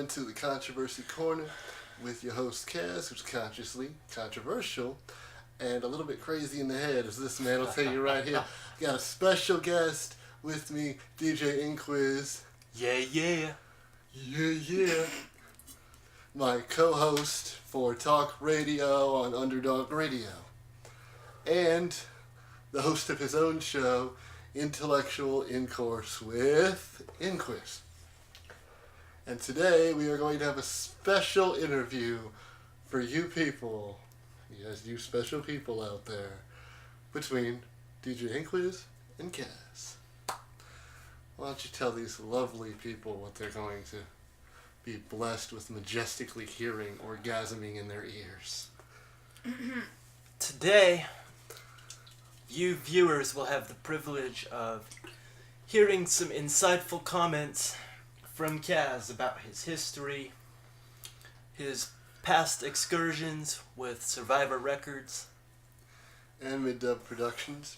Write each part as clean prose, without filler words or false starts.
To the Controversy Corner with your host Kaz, who's consciously controversial and a little bit crazy in the head, as this man will tell you right here. Got a special guest with me, DJ Inquiz. Yeah. My co-host for talk radio on Underdog Radio. And the host of his own show, Intellectual Incourse with Inquiz. And today we are going to have a special interview for you people, yes, you special people out there, between DJ Inquiz and Kaz. Why don't you tell these lovely people what they're going to be blessed with majestically hearing, orgasming in their ears. Today, you viewers will have the privilege of hearing some insightful comments from Kaz about his history, his past excursions with Survivor Records, and Mid-Dub Productions.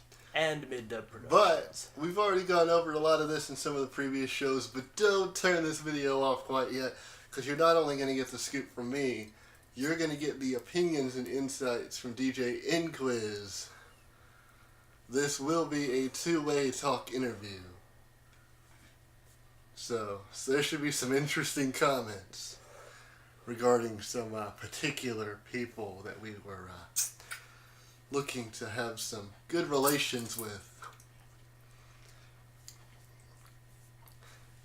But we've already gone over a lot of this in some of the previous shows, but don't turn this video off quite yet, because you're not only going to get the scoop from me, you're going to get the opinions and insights from DJ Inquiz. This will be a two-way talk interview. So there should be some interesting comments regarding some particular people that we were looking to have some good relations with.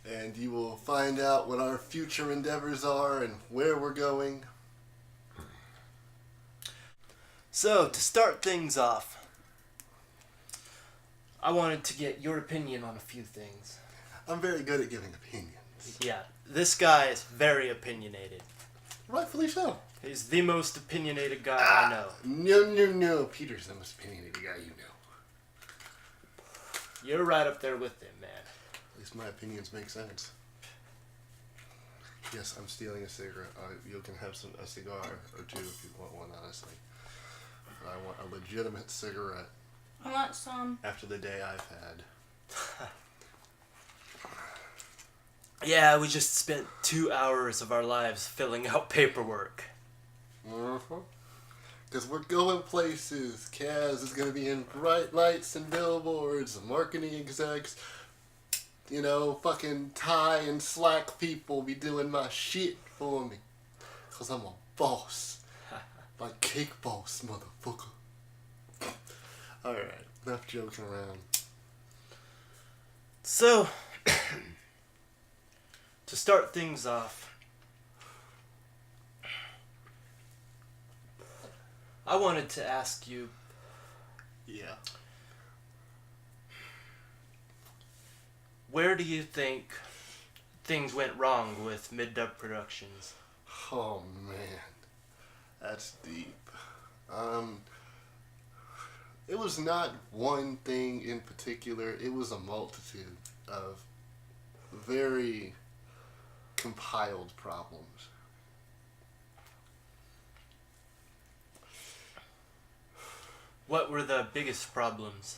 And you will find out what our future endeavors are and where we're going. So, to start things off, I wanted to get your opinion on a few things. I'm very good at giving opinions. Yeah, this guy is very opinionated. Rightfully so. He's the most opinionated guy I know. No. Peter's the most opinionated guy you know. You're right up there with him, man. At least my opinions make sense. Yes, I'm stealing a cigarette. You can have a cigar or two if you want one, honestly. I want a legitimate cigarette. I want some. After the day I've had. Yeah, we just spent 2 hours of our lives filling out paperwork. Because we're going places. Kaz is going to be in bright lights and billboards, marketing execs, fucking tie and slack people be doing my shit for me. Because I'm a boss. Like Cake Boss, motherfucker. Alright, enough joking around. So, to start things off, I wanted to ask you. Yeah. Where do you think things went wrong with Mid-Dub Productions? Oh man, that's deep. It was not one thing in particular. It was a multitude of very compiled problems. What were the biggest problems?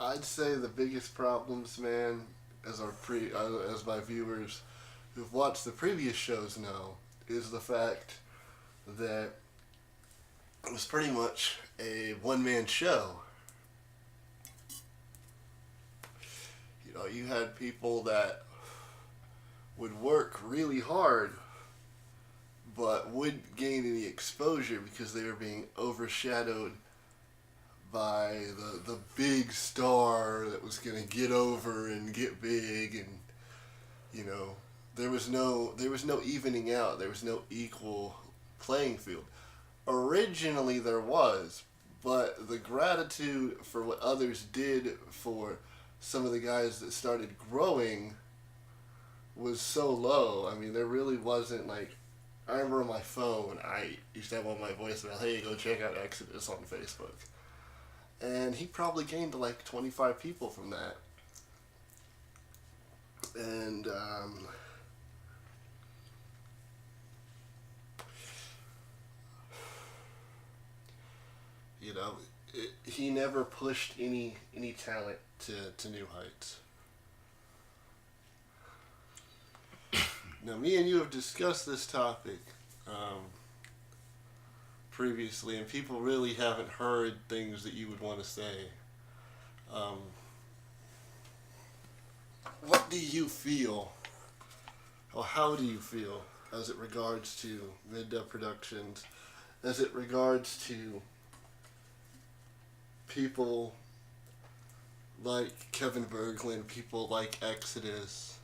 I'd say the biggest problems, man, as my viewers who've watched the previous shows know, is the fact that it was pretty much a one-man show. You had people that would work really hard but wouldn't gain any exposure because they were being overshadowed by the big star that was going to get over and get big, and there was no evening out. There was no equal playing field. Originally there was, but the gratitude for what others did for some of the guys that started growing was so low. I mean, there really wasn't like, I remember on my phone, I used to have on my voicemail, hey, go check out Exodus on Facebook. And he probably gained like 25 people from that. And, you know, he never pushed any talent to new heights. Now, me and you have discussed this topic previously, and people really haven't heard things that you would want to say. What do you feel, or how do you feel, as it regards to mid-dub productions, as it regards to people like Kevin Berglund, people like Exodus?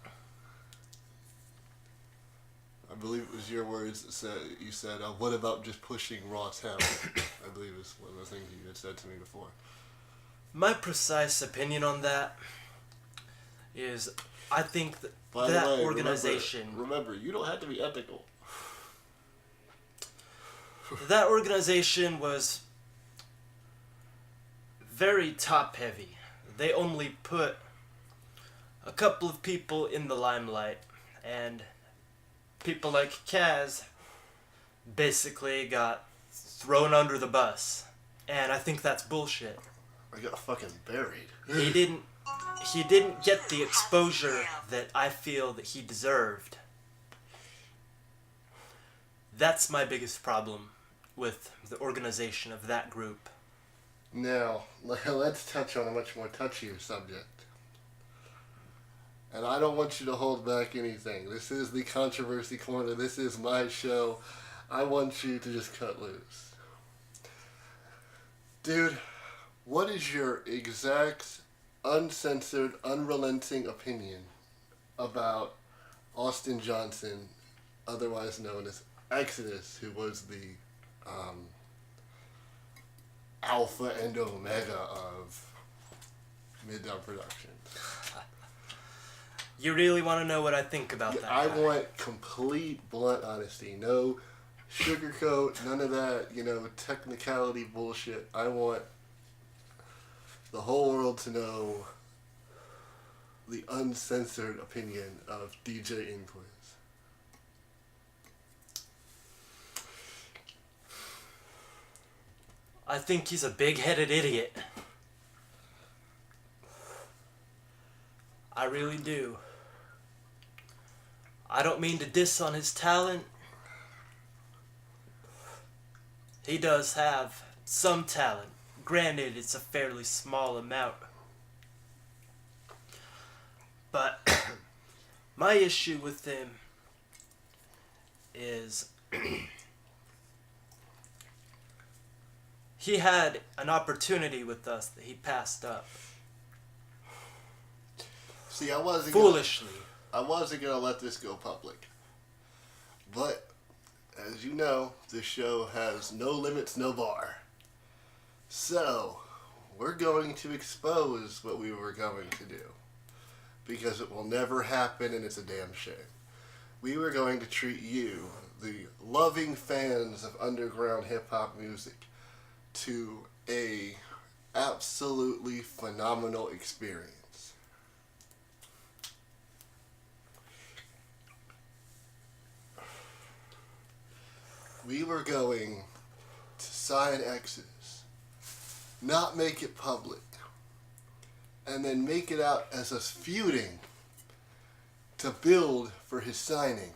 I believe it was your words that said, you said, what about just pushing raw talent? I believe is one of the things you had said to me before. My precise opinion on that is, I think that By that the way, organization... Remember, you don't have to be ethical. That organization was very top-heavy. They only put a couple of people in the limelight, and people like Kaz basically got thrown under the bus. And I think that's bullshit. I got fucking buried. He didn't get the exposure that I feel that he deserved. That's my biggest problem with the organization of that group. Now, let's touch on a much more touchier subject. And I don't want you to hold back anything. This is the Controversy Corner. This is my show. I want you to just cut loose. Dude, what is your exact, uncensored, unrelenting opinion about Austin Johnson, otherwise known as Exodus, who was the alpha and omega of mid-dub production? You really want to know what I think about that I guy? want complete blunt honesty. No sugarcoat, none of that, technicality bullshit. I want the whole world to know the uncensored opinion of DJ Inquiz. I think he's a big-headed idiot. I really do. I don't mean to diss on his talent. He does have some talent. Granted, it's a fairly small amount. But my issue with him is he had an opportunity with us that he passed up. See, I wasn't Foolishly. I wasn't gonna let this go public. But as you know, this show has no limits, no bar. So, we're going to expose what we were going to do. Because it will never happen and it's a damn shame. We were going to treat you, the loving fans of underground hip-hop music, to a absolutely phenomenal experience. We were going to sign Exodus, not make it public, and then make it out as us feuding to build for his signing.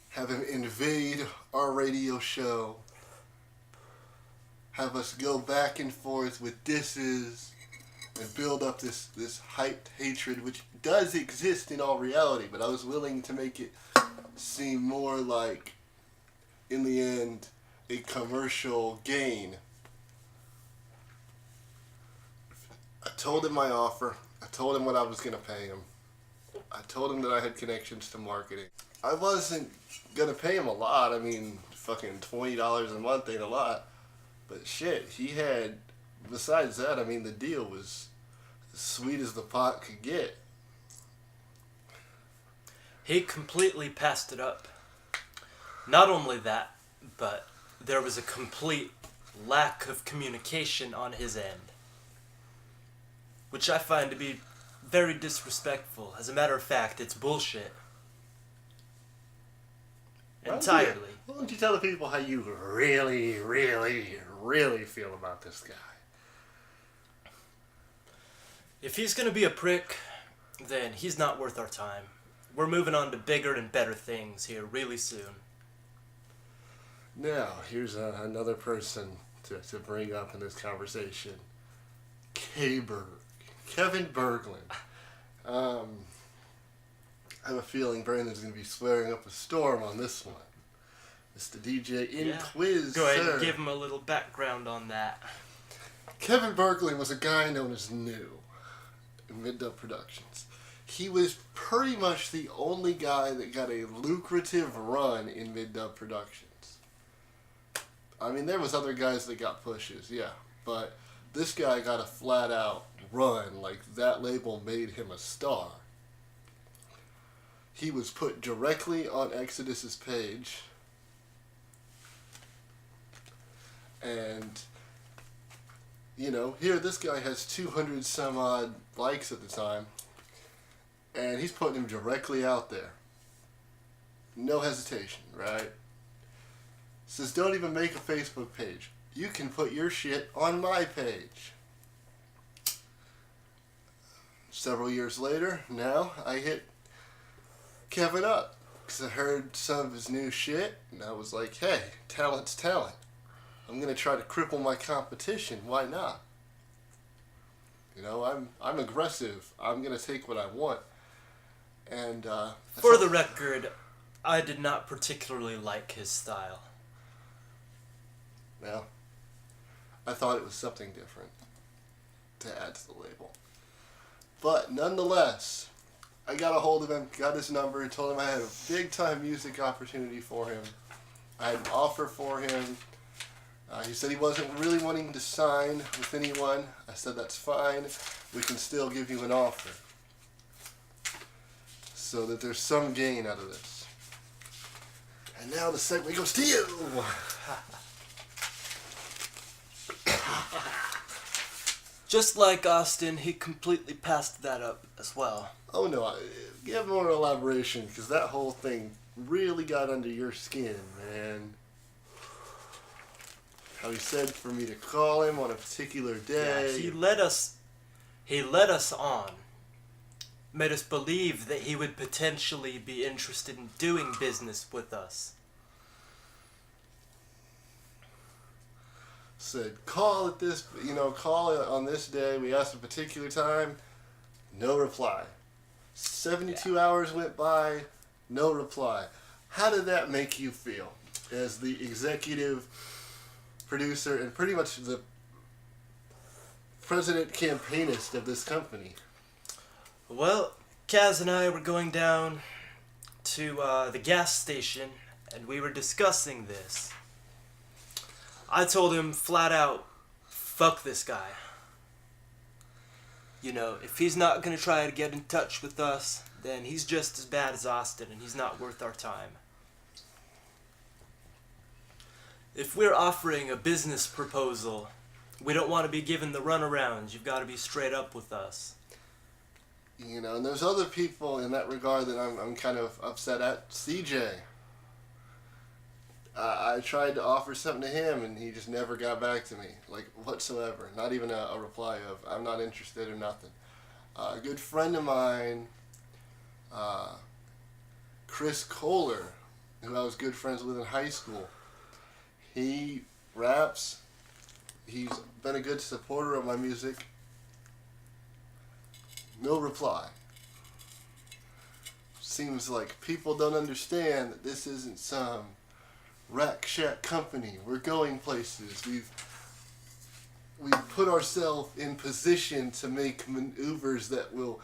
Have him invade our radio show, have us go back and forth with disses, and build up this hyped hatred, which does exist in all reality, but I was willing to make it seem more like, in the end, a commercial gain. I told him my offer. I told him what I was going to pay him. I told him that I had connections to marketing. I wasn't going to pay him a lot. I mean, fucking $20 a month ain't a lot. But shit, he had, besides that, I mean, the deal was as sweet as the pot could get. He completely passed it up. Not only that, but there was a complete lack of communication on his end, which I find to be very disrespectful. As a matter of fact, it's bullshit. Entirely. Why don't you tell the people how you really, really, really feel about this guy? If he's gonna be a prick, then he's not worth our time. We're moving on to bigger and better things here really soon. Now, here's another person to bring up in this conversation. Kevin Berglund. I have a feeling Brandon's going to be swearing up a storm on this one. Mr. DJ Inquiz. Go ahead and give him a little background on that. Kevin Berglund was a guy known as New in Mid-Dub Productions. He was pretty much the only guy that got a lucrative run in Mid-Dub Productions. I mean, there was other guys that got pushes, yeah, but this guy got a flat-out run. Like, that label made him a star. He was put directly on Exodus's page, and, you know, here this guy has 200 some odd likes at the time, and he's putting him directly out there. No hesitation, right? Says, don't even make a Facebook page. You can put your shit on my page. Several years later, now I hit Kevin up because I heard some of his new shit, and I was like, hey, talent's talent. I'm going to try to cripple my competition. Why not? You know, I'm aggressive. I'm going to take what I want. And for the record, I did not particularly like his style. Well, I thought it was something different to add to the label. But nonetheless, I got a hold of him, got his number, and told him I had a big-time music opportunity for him. I had an offer for him. He said he wasn't really wanting to sign with anyone. I said, that's fine. We can still give you an offer. So that there's some gain out of this. And now the segment goes to you! Just like Austin, he completely passed that up as well. Oh no, give more elaboration, because that whole thing really got under your skin, man. How he said for me to call him on a particular day. Yeah, he led us on. Made us believe that he would potentially be interested in doing business with us. Said, call it on this day. We asked a particular time. No reply. 72 hours went by. No reply. How did that make you feel as the executive producer and pretty much the president campaignist of this company? Well, Kaz and I were going down to the gas station, and we were discussing this. I told him flat out, fuck this guy. You know, if he's not going to try to get in touch with us, then he's just as bad as Austin, and he's not worth our time. If we're offering a business proposal, we don't want to be given the runarounds. You've got to be straight up with us. You know, and there's other people in that regard that I'm kind of upset at. CJ. I tried to offer something to him, and he just never got back to me, like, whatsoever. Not even a reply of, I'm not interested or nothing. A good friend of mine, Chris Kohler, who I was good friends with in high school, he raps. He's been a good supporter of my music. No reply. Seems like people don't understand that this isn't some rack shack company. We're going places. We've put ourselves in position to make maneuvers that will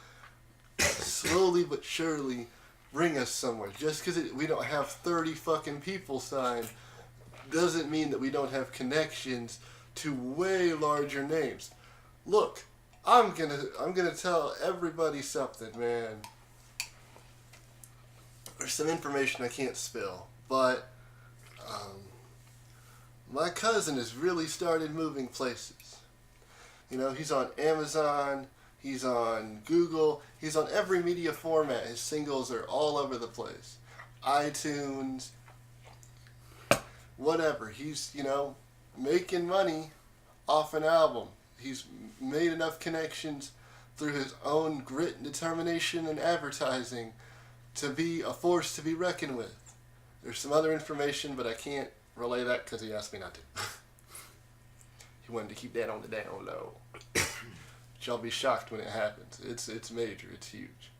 slowly but surely bring us somewhere. Just because we don't have 30 fucking people signed doesn't mean that we don't have connections to way larger names. Look, I'm gonna tell everybody something, man. There's some information I can't spill, but my cousin has really started moving places. You know, he's on Amazon, he's on Google, he's on every media format. His singles are all over the place. iTunes, whatever. He's, making money off an album. He's made enough connections through his own grit and determination and advertising to be a force to be reckoned with. There's some other information, but I can't relay that because he asked me not to. He wanted to keep that on the down low. Y'all be shocked when it happens. It's major. It's huge.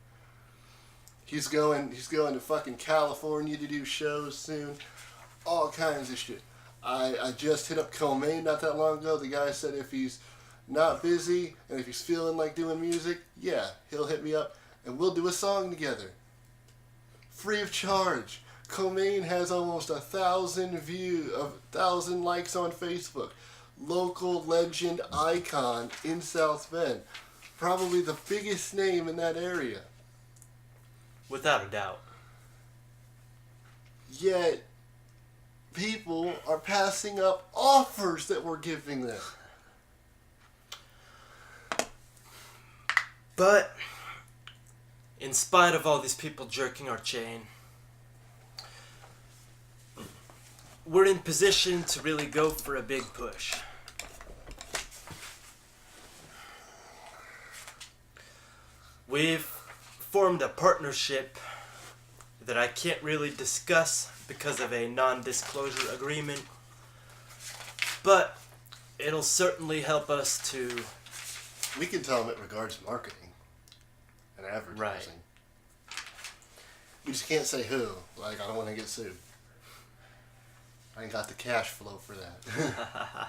He's going to fucking California to do shows soon. All kinds of shit. I just hit up Comaine not that long ago. The guy said if he's not busy and if he's feeling like doing music, yeah, he'll hit me up and we'll do a song together. Free of charge. Comaine has almost 1,000 likes on Facebook. Local legend icon in South Bend. Probably the biggest name in that area. Without a doubt. Yet, people are passing up offers that we're giving them. But, in spite of all these people jerking our chain, we're in position to really go for a big push. We've formed a partnership that I can't really discuss because of a non-disclosure agreement, but it'll certainly help us to... We can tell them it regards marketing and advertising. Right. We just can't say who. Like, I don't want to get sued. I ain't got the cash flow for that.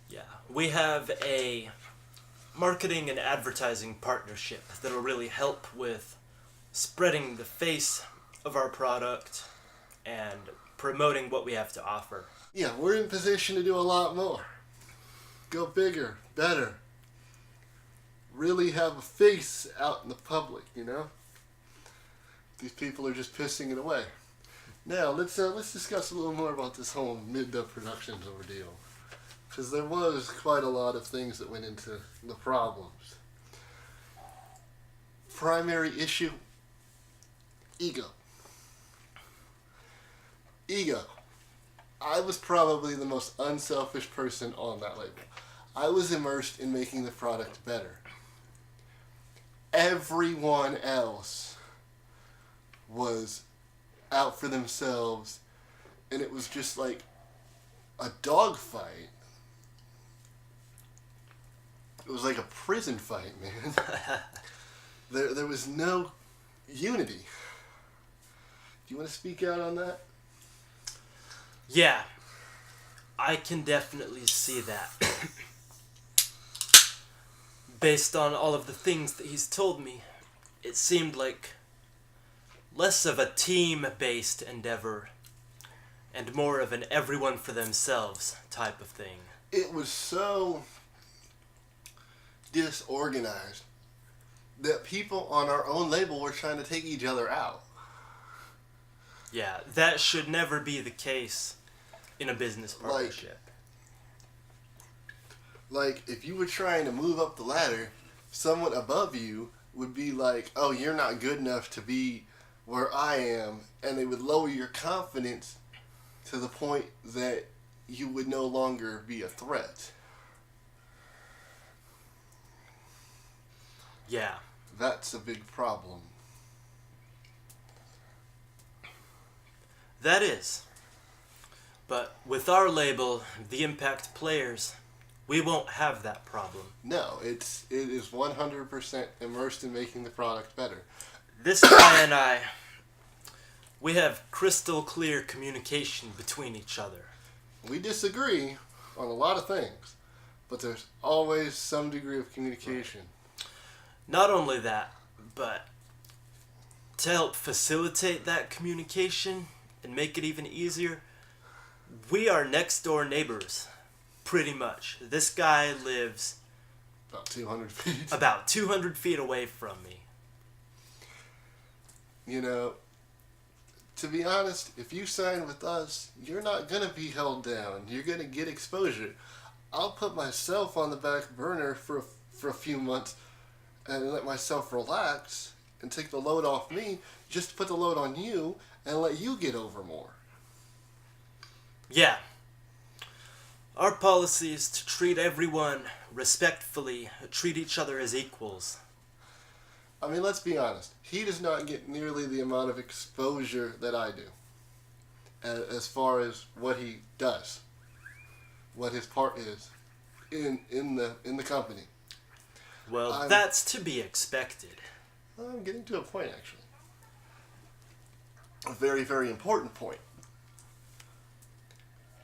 Yeah, we have a marketing and advertising partnership that'll really help with spreading the face of our product and promoting what we have to offer. Yeah, we're in position to do a lot more. Go bigger, better. Really have a face out in the public, These people are just pissing it away. Now, let's discuss a little more about this whole mid-dub productions ordeal. Because there was quite a lot of things that went into the problems. Primary issue, ego. Ego. I was probably the most unselfish person on that label. I was immersed in making the product better. Everyone else was out for themselves, and it was just like a dogfight. It was like a prison fight, man. There was no unity. Do you want to speak out on that? Yeah, I can definitely see that. Based on all of the things that he's told me, it seemed like less of a team-based endeavor and more of an everyone for themselves type of thing. It was so disorganized that people on our own label were trying to take each other out. Yeah, that should never be the case in a business partnership. Like, if you were trying to move up the ladder, someone above you would be like, oh, you're not good enough to be where I am, and they would lower your confidence to the point that you would no longer be a threat. Yeah. That's a big problem. That is. But with our label, The Impact Players, we won't have that problem. No, it is 100% immersed in making the product better. This guy and I, we have crystal clear communication between each other. We disagree on a lot of things, but there's always some degree of communication. Not only that, but to help facilitate that communication and make it even easier, we are next door neighbors, pretty much. This guy lives About 200 feet. about 200 feet away from me. You know, to be honest, if you sign with us, you're not going to be held down. You're going to get exposure. I'll put myself on the back burner for a few months and let myself relax and take the load off me, just to put the load on you and let you get over more. Yeah. Our policy is to treat everyone respectfully, treat each other as equals. I mean, let's be honest. He does not get nearly the amount of exposure that I do, as far as what he does, what his part is in the company. Well, that's to be expected. I'm getting to a point, actually. A very, very important point.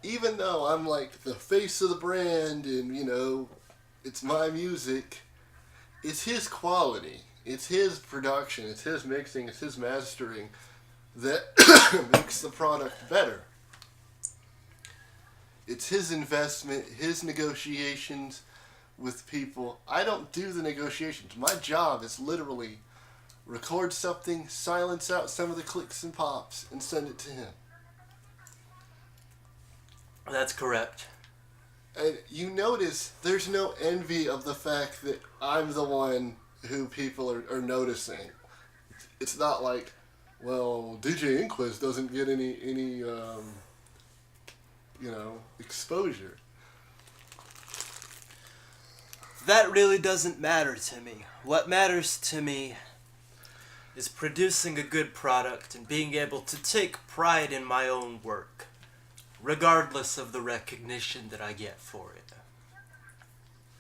Even though I'm like the face of the brand and, you know, it's my music, it's his quality, it's his production, it's his mixing, it's his mastering that makes the product better. It's his investment, his negotiations with people. I don't do the negotiations. My job is literally record something, silence out some of the clicks and pops, and send it to him. That's correct. And you notice there's no envy of the fact that I'm the one who people are noticing. It's not like, well, DJ Inquiz doesn't get any exposure. That really doesn't matter to me. What matters to me is producing a good product and being able to take pride in my own work, regardless of the recognition that I get for it.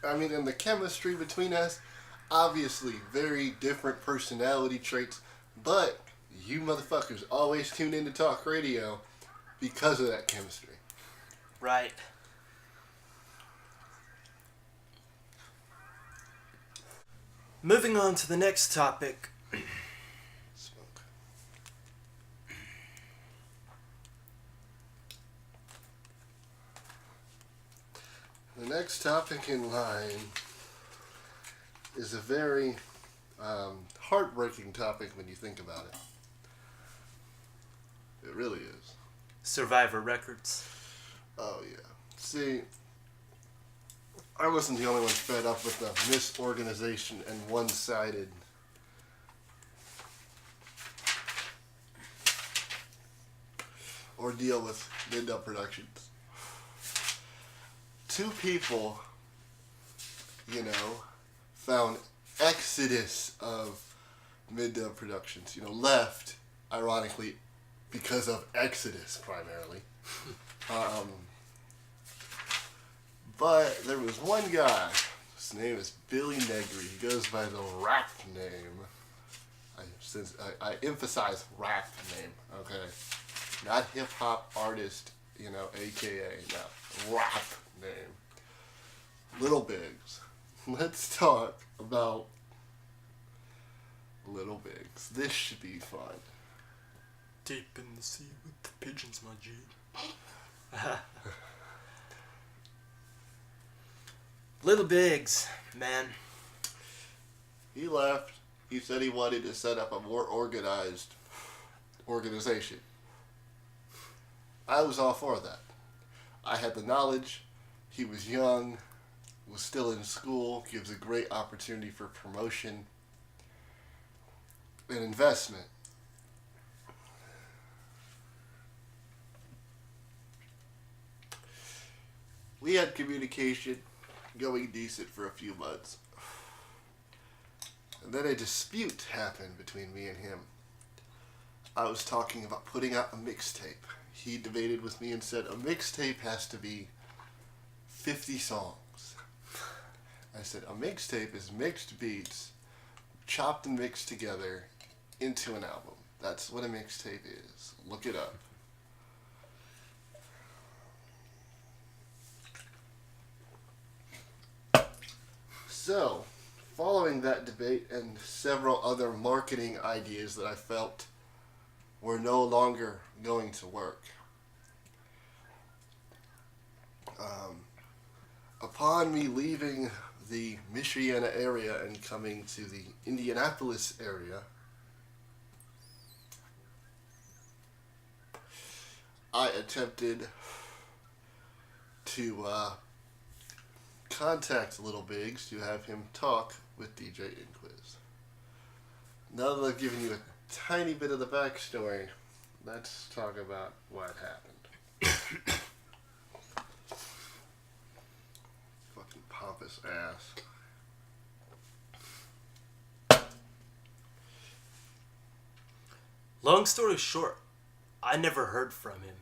I mean, and the chemistry between us, obviously very different personality traits, but you motherfuckers always tune in to talk radio because of that chemistry. Right. Moving on to the next topic. Smoke. The next topic in line is a very heartbreaking topic when you think about it. It really is. Survivor Records. Oh, yeah. See, I wasn't the only one fed up with the misorganization and one-sided ordeal with Mid-Dub Productions. Two people, found exodus of Mid-Dub Productions, left, ironically, because of exodus primarily. But there was one guy, his name is Billy Negri. He goes by the rap name. I emphasize rap name, okay? Not hip-hop artist, AKA, no, rap name. Little Bigs. Let's talk about Little Bigs. This should be fun. Deep in the sea with the pigeons, my G. Little Bigs, man. He left. He said he wanted to set up a more organized organization. I was all for that. I had the knowledge. He was young, was still in school, gives a great opportunity for promotion and investment. We had communication going decent for a few months. And then a dispute happened between me and him. I was talking about putting out a mixtape. He debated with me and said a mixtape has to be 50 songs. I said a mixtape is mixed beats, chopped and mixed together into an album. That's what a mixtape is. Look it up. So, following that debate and several other marketing ideas that I felt were no longer going to work. Upon me leaving the Michiana area and coming to the Indianapolis area, I attempted to contact Little Biggs to have him talk with DJ Inquiz. Now that I've given you a tiny bit of the backstory, let's talk about what happened. Fucking pompous ass. Long story short, I never heard from him.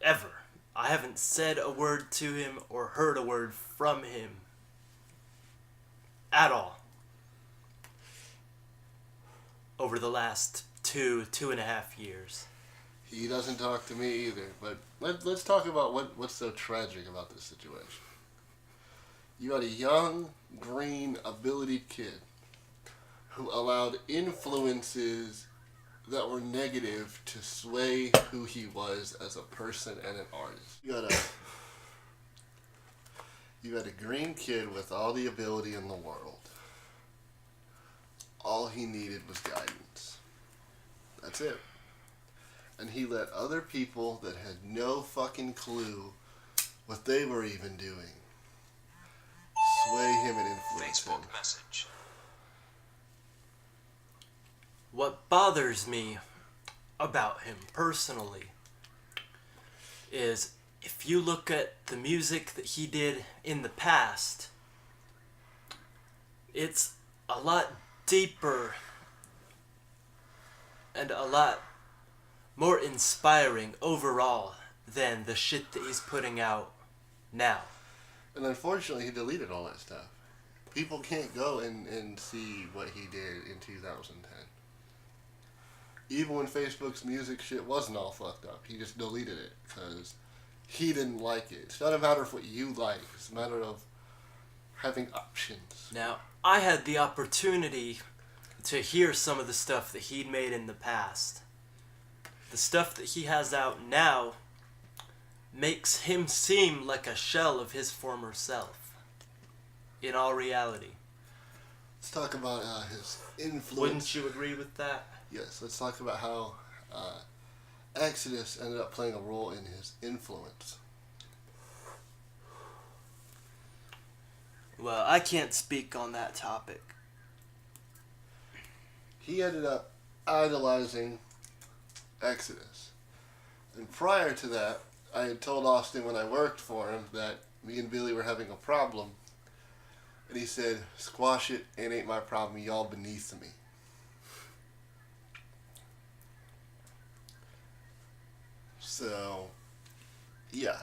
Ever. I haven't said a word to him or heard a word from him. At all. Over the last 2.5 years. He doesn't talk to me either, but let's talk about what's so tragic about this situation. You had a young, green, ability kid who allowed influences that were negative to sway who he was as a person and an artist. You had a green kid with all the ability in the world. All he needed was guidance. That's it. And he let other people that had no fucking clue what they were even doing sway him and influence him. Facebook message. What bothers me about him personally is if you look at the music that he did in the past, it's a lot deeper and a lot more inspiring overall than the shit that he's putting out now. And unfortunately, he deleted all that stuff. People can't go and see what he did in 2010. Even when Facebook's music shit wasn't all fucked up, he just deleted it because he didn't like it. It's not a matter of what you like. It's a matter of having options. Now, I had the opportunity to hear some of the stuff that he'd made in the past. The stuff that he has out now makes him seem like a shell of his former self. In all reality. Let's talk about his influence. Wouldn't you agree with that? Yes, let's talk about how Exodus ended up playing a role in his influence. Well, I can't speak on that topic. He ended up idolizing Exodus. And prior to that, I had told Austin when I worked for him that me and Billy were having a problem. And he said, "Squash it, it ain't my problem, y'all beneath me." So, yeah,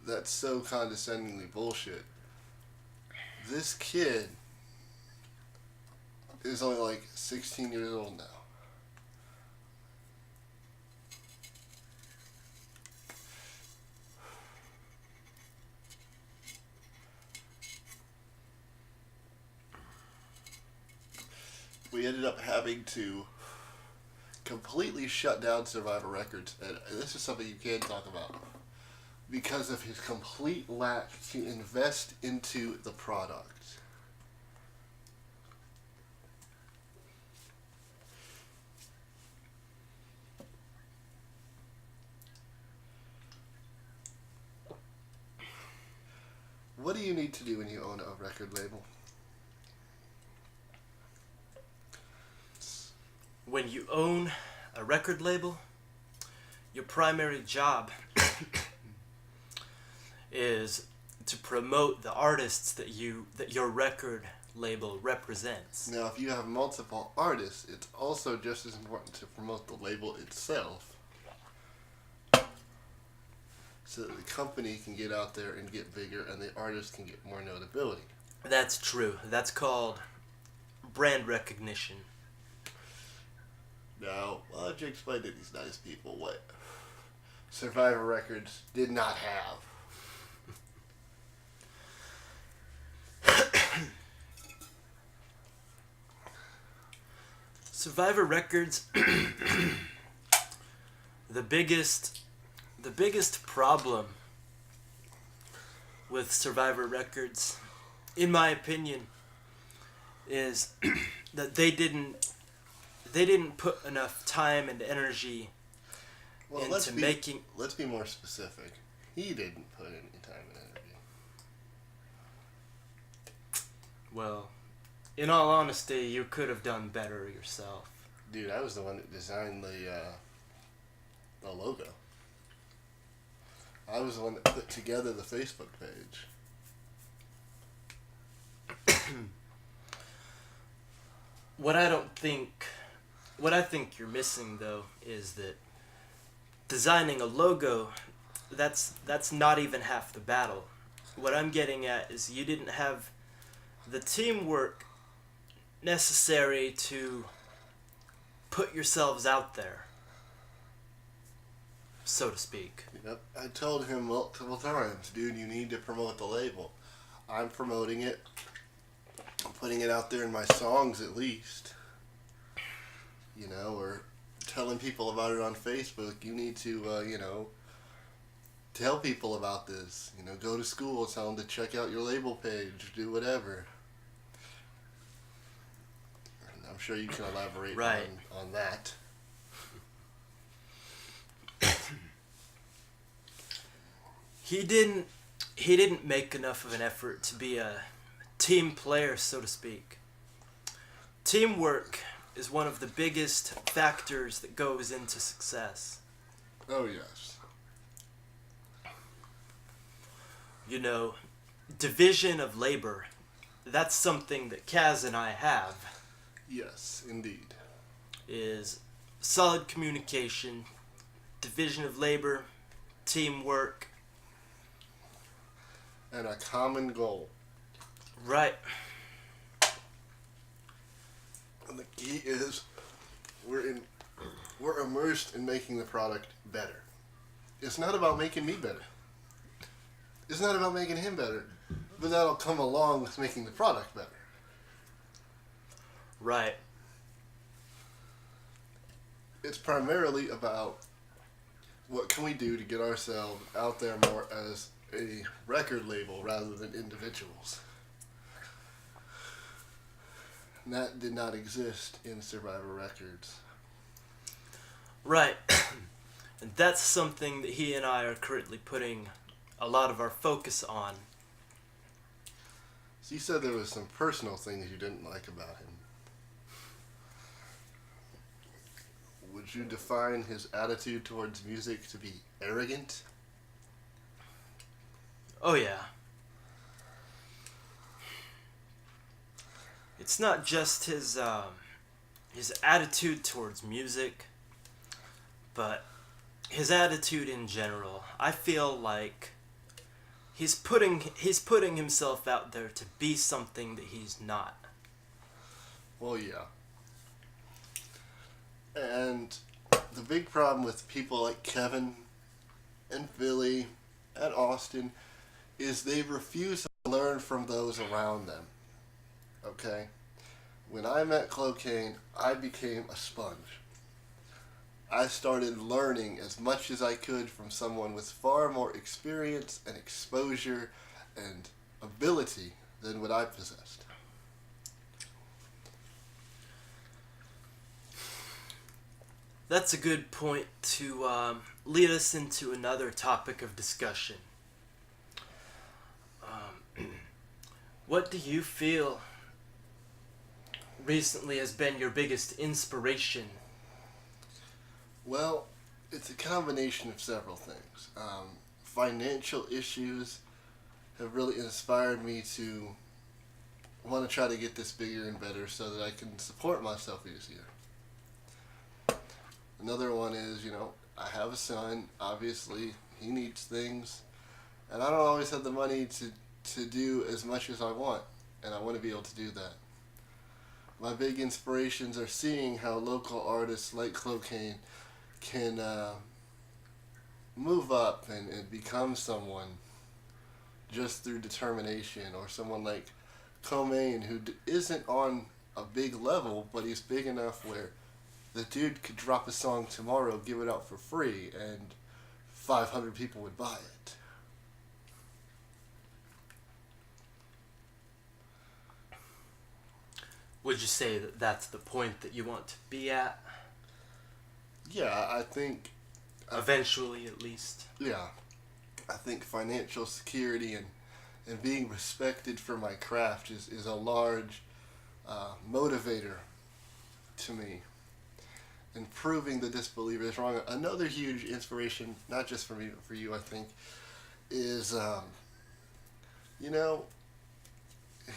that's so condescendingly bullshit. This kid is only like 16 years old now. We ended up having to completely shut down Survivor Records, and this is something you can talk about, because of his complete lack to invest into the product. What do you need to do when you own a record label? When you own a record label, your primary job is to promote the artists that your record label represents. Now, if you have multiple artists, it's also just as important to promote the label itself, so that the company can get out there and get bigger and the artist can get more notability. That's true. That's called brand recognition. Now, why don't you explain to these nice people what Survivor Records did not have? Survivor Records, the biggest problem with Survivor Records, in my opinion, is that they didn't put enough time and energy into making. Let's be more specific. He didn't put any time and energy. Well, in all honesty, you could have done better yourself. Dude, I was the one that designed the logo. I was the one that put together the Facebook page. What I think you're missing though is that designing a logo, that's not even half the battle. What I'm getting at is you didn't have the teamwork necessary to put yourselves out there, so to speak. Yep. I told him multiple times, dude, you need to promote the label. I'm promoting it. I'm putting it out there in my songs at least. You know, or telling people about it on Facebook. You need to, tell people about this. You know, go to school, tell them to check out your label page, do whatever. And I'm sure you can elaborate on that. He didn't make enough of an effort to be a team player, so to speak. Teamwork is one of the biggest factors that goes into success. Oh, yes. You know, division of labor, that's something that Kaz and I have. Yes, indeed. Is solid communication, division of labor, teamwork. And a common goal. Right. And the key is we're immersed in making the product better. It's not about making me better. It's not about making him better. But that'll come along with making the product better. Right. It's primarily about what can we do to get ourselves out there more as a record label rather than individuals. And that did not exist in Survivor Records. Right. And that's something that he and I are currently putting a lot of our focus on. So you said there was some personal things you didn't like about him. Would you define his attitude towards music to be arrogant? Oh yeah. It's not just his attitude towards music, but his attitude in general. I feel like he's putting himself out there to be something that he's not. Well, yeah. And the big problem with people like Kevin and Philly and Austin is they refuse to learn from those around them. Okay? When I met Clocaine, I became a sponge. I started learning as much as I could from someone with far more experience and exposure and ability than what I possessed. That's a good point to lead us into another topic of discussion. What do you feel recently has been your biggest inspiration? Well, it's a combination of several things. Financial issues have really inspired me to want to try to get this bigger and better so that I can support myself easier. Another one is, I have a son, obviously, he needs things, and I don't always have the money to do as much as I want, and I want to be able to do that. My big inspirations are seeing how local artists like Clocaine can move up and become someone just through determination, or someone like Comaine who isn't on a big level, but he's big enough where the dude could drop a song tomorrow, give it out for free, and 500 people would buy it. Would you say that that's the point that you want to be at? Yeah, I think... Eventually, at least. Yeah. I think financial security and being respected for my craft is a large motivator to me. And proving the disbeliever is wrong. Another huge inspiration, not just for me, but for you, I think, is,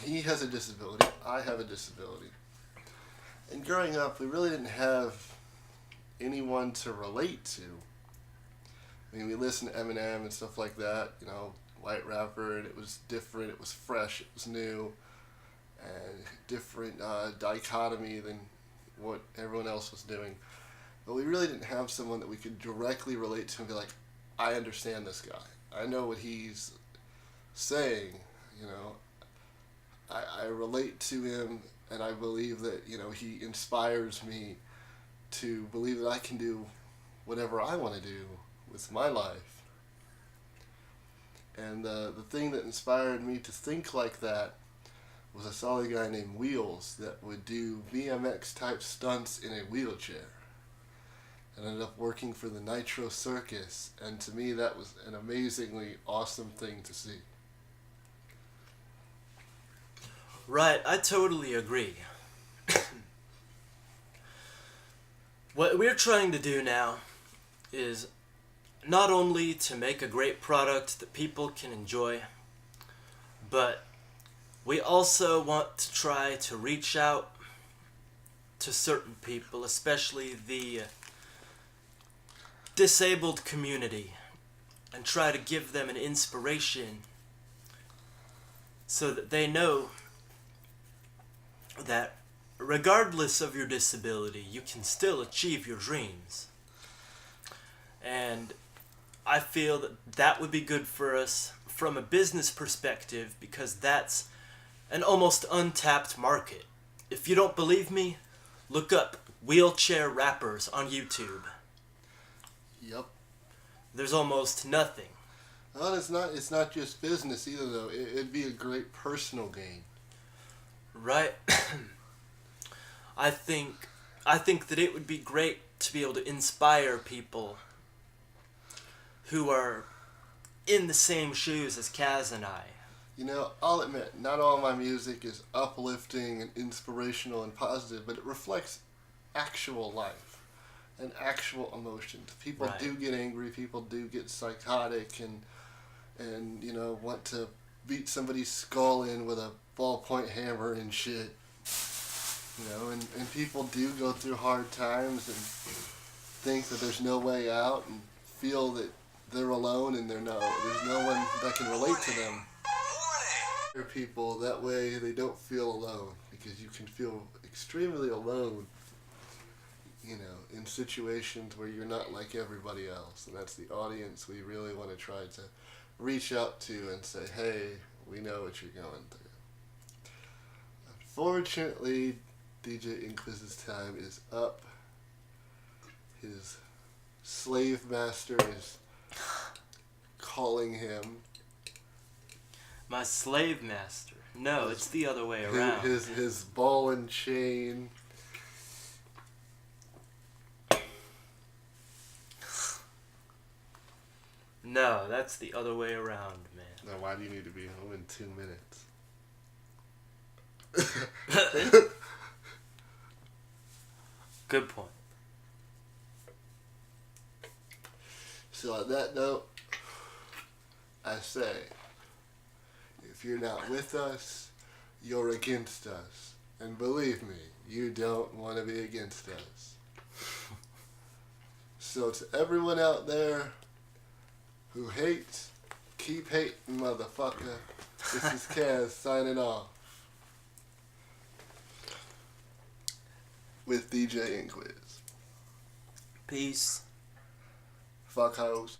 he has a disability. I have a disability. And growing up, we really didn't have anyone to relate to. I mean, we listened to Eminem and stuff like that, white rapper, and it was different, it was fresh, it was new, and different dichotomy than what everyone else was doing. But we really didn't have someone that we could directly relate to and be like, I understand this guy. I know what he's saying, I relate to him, and I believe that, he inspires me to believe that I can do whatever I want to do with my life. And the thing that inspired me to think like that was I saw a guy named Wheels that would do BMX type stunts in a wheelchair. And ended up working for the Nitro Circus, and to me that was an amazingly awesome thing to see. Right, I totally agree. What we're trying to do now is not only to make a great product that people can enjoy, but we also want to try to reach out to certain people, especially the disabled community, and try to give them an inspiration so that they know that regardless of your disability, you can still achieve your dreams. And I feel that that would be good for us from a business perspective, because that's an almost untapped market. If you don't believe me, look up wheelchair rappers on YouTube. Yep. There's almost nothing. Well, it's not just business either, though. It'd be a great personal gain. Right? I think that it would be great to be able to inspire people who are in the same shoes as Kaz and I. I'll admit, not all my music is uplifting and inspirational and positive, but it reflects actual life and actual emotions. People Right. do get angry, people do get psychotic and want to beat somebody's skull in with a ballpoint hammer and shit. And people do go through hard times and think that there's no way out and feel that they're alone and there's no one that can relate to them. People that way they don't feel alone, because you can feel extremely alone in situations where you're not like everybody else, and that's the audience we really want to try to reach out to and say, hey, we know what you're going through. Unfortunately, DJ Inquiz's time is up. His slave master is calling him. My slave master. No, it's the other way around. His ball and chain. No, that's the other way around, man. Now, why do you need to be home in 2 minutes? Good point. So on that note, I say, if you're not with us, you're against us. And believe me, you don't want to be against us. So to everyone out there who hates, keep hating, motherfucker. This is Kaz signing off with DJ Inquiz. Peace. Fuck hoes.